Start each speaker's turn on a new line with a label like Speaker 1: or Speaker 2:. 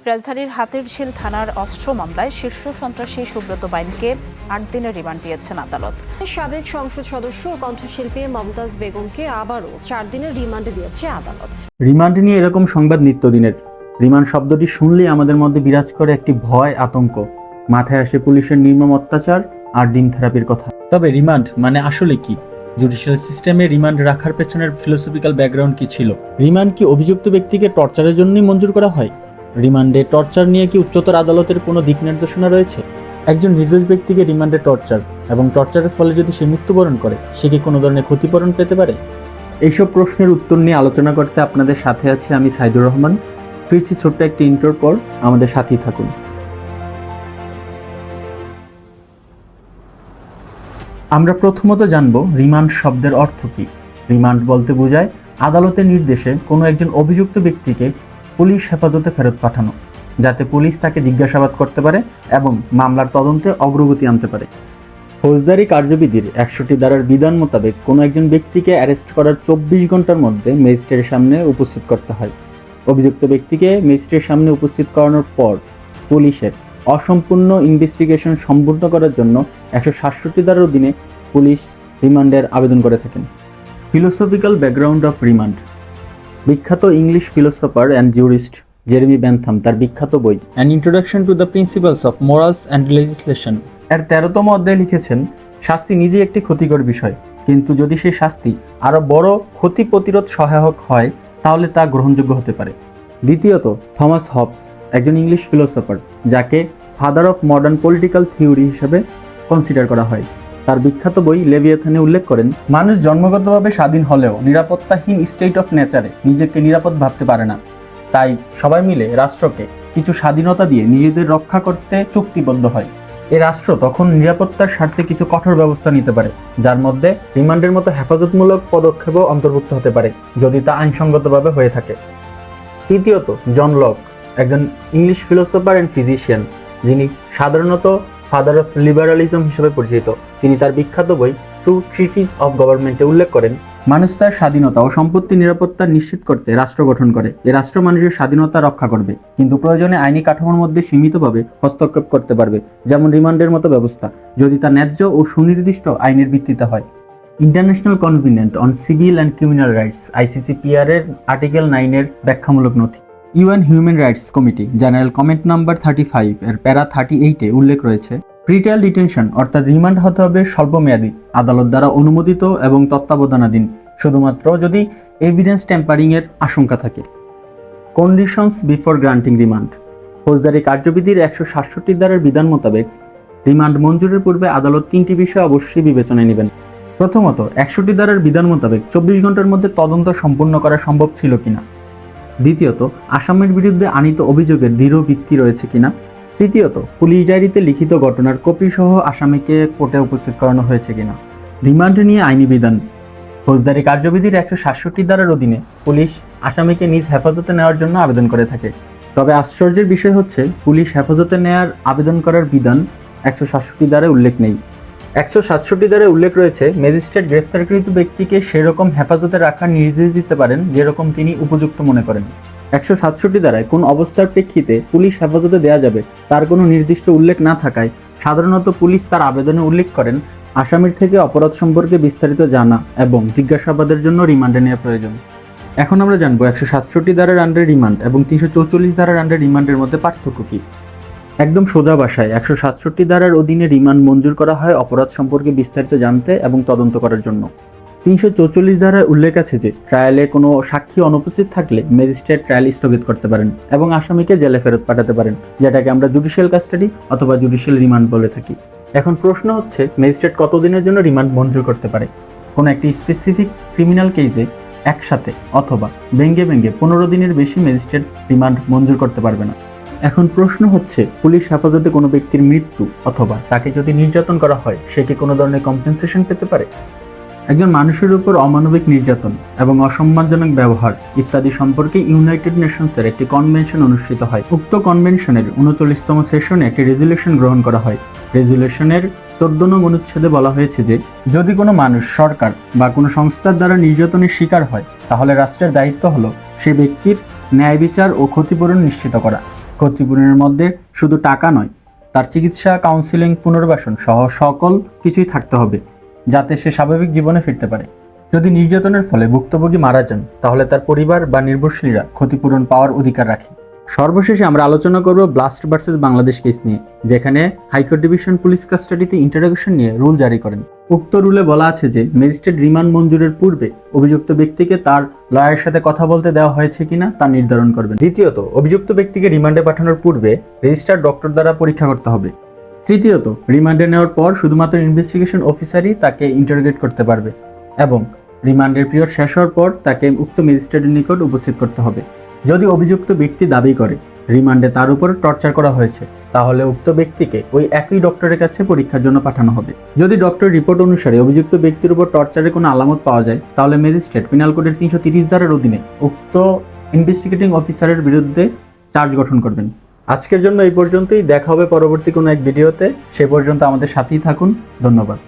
Speaker 1: রাজধানীর হাতিরঝিল থানার অস্ত্র মামলায় শীর্ষ সন্ত্রাসী সুব্রত বাইনকে ৮ দিনের রিমান্ড দিয়েছেন আদালত।
Speaker 2: সাবেক সংসদ সদস্য ও কণ্ঠশিল্পী মমতাজ বেগমকে আবারও ৪ দিনের রিমান্ডে দিয়েছে আদালত।
Speaker 3: রিমান্ড নিয়ে এরকম সংবাদ নিত্যদিনের। রিমান্ড শব্দটি শুনলেই আমাদের মধ্যে বিরাজ করে একটি ভয়, আতঙ্ক। মাথায় আসে পুলিশের নির্মম অত্যাচার আর ডিম থেরাপির কথা। তবে রিমান্ড মানে আসলে কি? জুডিশিয়াল সিস্টেমে রিমান্ড রাখার পেছনের ফিলোসফিক্যাল ব্যাকগ্রাউন্ড কি ছিল? রিমান্ড কি অভিযুক্ত ব্যক্তিকে টর্চারের জন্যই মঞ্জুর করা হয়? রিমান্ডে টর্চার নিয়ে কি উচ্চতর আদালতের কোনো দিক নির্দেশনা রয়েছে? একজন নির্দোষ ব্যক্তিকে রিমান্ডে টর্চার এবং টর্চারের ফলে যদি সে মৃত্যুবরণ করে, সে কি কোনো ধরনের ক্ষতিপূরণ পেতে পারে? এইসব প্রশ্নের উত্তর নিয়ে আলোচনা করতে আপনাদের সাথে আছি আমি সাইদুর রহমান। ফিরছি ছোট্ট একটি ইন্ট্রোর পর, আমাদের সাথেই থাকুন। আমরা প্রথমত জানব রিমান্ড শব্দের অর্থ কী। রিমান্ড বলতে বোঝায় আদালতের নির্দেশে কোনো একজন অভিযুক্ত ব্যক্তিকে পুলিশ হেফাজতে ফেরত পাঠানো, যাতে পুলিশ তাকে জিজ্ঞাসাবাদ করতে পারে এবং মামলার তদন্তে অগ্রগতি আনতে পারে। ফৌজদারি কার্যবিধির ১০০টি ধারার বিধান মোতাবেক কোনো একজন ব্যক্তিকে অ্যারেস্ট করার ২৪ ঘন্টার মধ্যে ম্যাজিস্ট্রেটের সামনে উপস্থিত করতে হয়। অভিযুক্ত ব্যক্তিকে ম্যাজিস্ট্রেটের সামনে উপস্থিত করানোর পর পুলিশের অসম্পূর্ণ ইনভেস্টিগেশন সম্পূর্ণ করার জন্য ১৬৭ ধারার অধীনে পুলিশ রিমান্ডের আবেদন করে থাকেন। Philosophical background of remand. বিখ্যাত English philosopher and jurist Jeremy Bentham তার বিখ্যাত বই An Introduction to the Principles of Morals and Legislation এর ১৩তম অধ্যায়ে লিখেছেন, শাস্তি নিজেই একটি ক্ষতিকর বিষয়, কিন্তু যদি সেই শাস্তি আরও বড় ক্ষতি প্রতিরোধ সহায়ক হয় তাহলে তা গ্রহণযোগ্য হতে পারে। দ্বিতীয়ত, থমাস হবস, একজন ইংলিশ ফিলোসফার যাকে father of modern political theory হিসেবে কনসিডার করা হয়। তার বিখ্যাত বই লেভিয়াথানে উল্লেখ করেন, মানুষ জন্মগতভাবে স্বাধীন হলেও নিরাপত্তাহীন স্টেট অফ নেচারে নিজেকে নিরাপদ ভাবতে পারে না। তাই সবাই মিলে রাষ্ট্রকে কিছু স্বাধীনতা দিয়ে নিজেদের রক্ষা করতে চুক্তিবদ্ধ হয়। এ রাষ্ট্র তখন নিরাপত্তার স্বার্থে কিছু কঠোর ব্যবস্থা নিতে পারে, যার মধ্যে রিমান্ডের মতো হেফাজতমূলক পদক্ষেপও অন্তর্ভুক্ত হতে পারে যদি তা আইনসঙ্গতভাবে হয়ে থাকে। তৃতীয়ত, জন লক, একজন ইংলিশ ফিলোসফার অ্যান্ড ফিজিশিয়ান, যিনি সাধারণত ফাদার অফ লিবারালিজম হিসেবে পরিচিত। তিনি তার বিখ্যাত বই টু ট্রিটিস অফ গভর্নমেন্টে উল্লেখ করেন, মানুষ তার স্বাধীনতা ও সম্পত্তি নিরাপত্তা নিশ্চিত করতে রাষ্ট্র গঠন করে। এ রাষ্ট্র মানুষের স্বাধীনতা রক্ষা করবে, কিন্তু প্রয়োজনে আইনি কাঠামোর মধ্যে সীমিতভাবে হস্তক্ষেপ করতে পারবে, যেমন রিমান্ডের মতো ব্যবস্থা, যদি তা ন্যায্য ও সুনির্দিষ্ট আইনের ভিত্তিতে হয়। International convention on civil and criminal rights ICCPR এর আর্টিকেল 9 এর ব্যাখ্যামূলক নথি। UN human rights committee general comment number 35 এর প্যারা 38-এ উল্লেখ রয়েছে, প্রিট্রায়াল ডিটেনশন অর্থাৎ রিমান্ড হতে হবে স্বল্পমেয়াদী, আদালত দ্বারা অনুমোদিত এবং তত্ত্বাবধানাধীন, শুধুমাত্র যদি এভিডেন্স ট্যাম্পারিং এর আশঙ্কা থাকে। Conditions before granting remand. ফৌজদারি কার্যবিধির ১৬৭ ধারার বিধান মোতাবেক রিমান্ড মঞ্জুরের পূর্বে আদালত ৩টি বিষয় অবশ্যই বিবেচনায় নেবেন। প্রথমত, ৬১ ধারার বিধান মোতাবেক ২৪ ঘন্টার মধ্যে তদন্ত সম্পূর্ণ করা সম্ভব ছিল কিনা। দ্বিতীয়ত, আসামির বিরুদ্ধে আনীত অভিযোগের দৃঢ় ভিত্তি রয়েছে কিনা। তৃতীয়ত, পুলিশ ডায়েরিতে লিখিত ঘটনার কপি সহ আসামিকে কোর্টে উপস্থিত করানো হয়েছে কিনা। রিমান্ড নিয়ে আইনি বিধান। ফৌজদারি কার্যবিধির ১৬৭ ধারার অধীনে পুলিশ আসামিকে নিজ হেফাজতে নেওয়ার জন্য আবেদন করে থাকে। তবে আশ্চর্যের বিষয় হচ্ছে, পুলিশ হেফাজতে নেওয়ার আবেদন করার বিধান ১৬৭ ধারায় উল্লেখ নেই। ১৬৭ ধারায় উল্লেখ রয়েছে, ম্যাজিস্ট্রেট গ্রেফতারকৃত ব্যক্তিকে সেরকম হেফাজতে রাখার নির্দেশ দিতে পারেন যেরকম তিনি উপযুক্ত মনে করেন। ১৬৭ ধারায় কোন অবস্থার প্রেক্ষিতে পুলিশ হেফাজতে দেওয়া যাবে তার কোনো নির্দিষ্ট উল্লেখ না থাকায় সাধারণত পুলিশ তার আবেদনে উল্লেখ করেন আসামির থেকে অপরাধ সম্পর্কে বিস্তারিত জানা এবং জিজ্ঞাসাবাদের জন্য রিমান্ডে নেওয়া প্রয়োজন। এখন আমরা জানবো ১৬৭ ধারার আন্ডারে রিমান্ড এবং ৩৪৪ ধারার আন্ডারে রিমান্ডের মধ্যে পার্থক্য কী। একদম সোজা ভাষায় ১৬৭ ধারার অধীনে রিমান্ড মঞ্জুর করা হয় অপরাধ সম্পর্কে বিস্তারিত জানতে এবং তদন্ত করার জন্য। ৩৪৪ ধারায় উল্লেখ আছে যে ট্রায়ালে কোনো সাক্ষী অনুপস্থিত থাকলে ম্যাজিস্ট্রেট ট্রায়াল স্থগিত করতে পারেন এবং আসামিকে জেলে ফেরত পাঠাতে পারেন, যেটাকে আমরা জুডিশিয়াল কাস্টাডি অথবা জুডিশিয়াল রিমান্ড বলে থাকি। এখন প্রশ্ন হচ্ছে, ম্যাজিস্ট্রেট কতদিনের জন্য রিমান্ড মঞ্জুর করতে পারে? কোনো একটি স্পেসিফিক ক্রিমিনাল কেসে একসাথে অথবা ভেঙ্গে ১৫ দিনের বেশি ম্যাজিস্ট্রেট রিমান্ড মঞ্জুর করতে পারবে না। এখন প্রশ্ন হচ্ছে, পুলিশ হেফাজতে কোনো ব্যক্তির মৃত্যু অথবা তাকে যদি নির্যাতন করা হয়, সে কি কোনো ধরনের কম্পেনসেশন পেতে পারে? একজন মানুষের উপর অমানবিক নির্যাতন এবং অসম্মানজনক ব্যবহার ইত্যাদি সম্পর্কে ইউনাইটেড নেশনসের একটি কনভেনশন অনুষ্ঠিত হয়। উক্ত কনভেনশনের ৩৯তম সেশনে একটি রেজুলেশন গ্রহণ করা হয়। রেজুলেশনের ১৪ নং অনুচ্ছেদে বলা হয়েছে যে, যদি কোনো মানুষ সরকার বা কোনো সংস্থার দ্বারা নির্যাতনের শিকার হয়, তাহলে রাষ্ট্রের দায়িত্ব হলো সে ব্যক্তির ন্যায় বিচার ও ক্ষতিপূরণ নিশ্চিত করা। ক্ষতিপূরণের মধ্যে শুধু টাকা নয়, তার চিকিৎসা, কাউন্সিলিং, পুনর্বাসন সহ সকল কিছুই থাকতে হবে, যাতে সে স্বাভাবিক জীবনে ফিরতে পারে। যদি নির্যাতনের ফলে ভুক্তভোগী মারা যান, তাহলে তার পরিবার বা নির্ভরশীলরা ক্ষতিপূরণ পাওয়ার অধিকার রাখে। সর্বশেষে আমরা আলোচনা করব ব্লাস্ট ভার্সেস বাংলাদেশ কেস নিয়ে, যেখানে হাইকোর্ট ডিভিশন পুলিশ কাস্টাডিতে ইন্টারোগেশন নিয়ে রুল জারি করেন। উক্ত রুলে বলা আছে যে ম্যাজিস্ট্রেট রিমান্ড মঞ্জুরের পূর্বে অভিযুক্ত ব্যক্তিকে তার লয়ারের সাথে কথা বলতে দেওয়া হয়েছে কিনা তা নির্ধারণ করবেন। দ্বিতীয়ত, অভিযুক্ত ব্যক্তিকে রিমান্ডে পাঠানোর পূর্বে রেজিস্টার্ড ডক্টর দ্বারা পরীক্ষা করতে হবে। তৃতীয়ত, রিমান্ডে নেওয়ার পর শুধুমাত্র ইনভেস্টিগেশন অফিসারই তাকে ইন্টারোগেট করতে পারবে এবং রিমান্ডের পিরিয়ড শেষ হওয়ার পর তাকে উক্ত ম্যাজিস্ট্রেটের নিকট উপস্থিত করতে হবে। যদি অভিযুক্ত ব্যক্তি দাবি করে রিমান্ডে তার উপর টর্চার করা হয়েছে, তাহলে উক্ত ব্যক্তিকে ওই একই ডক্টরের কাছে পরীক্ষার জন্য পাঠানো হবে। যদি ডক্টর রিপোর্ট অনুসারে অভিযুক্ত ব্যক্তির উপর টর্চারের কোনো আলামত পাওয়া যায়, তাহলে ম্যাজিস্ট্রেট পিনাল কোডের 330 ধারার অধীনে উক্ত ইনভেস্টিগেটিং অফিসারের বিরুদ্ধে চার্জ গঠন করবেন। আজকের জন্য এই পর্যন্তই। দেখা হবে পরবর্তী কোনো এক ভিডিওতে। সে পর্যন্ত আমাদের সাথেই থাকুন। ধন্যবাদ।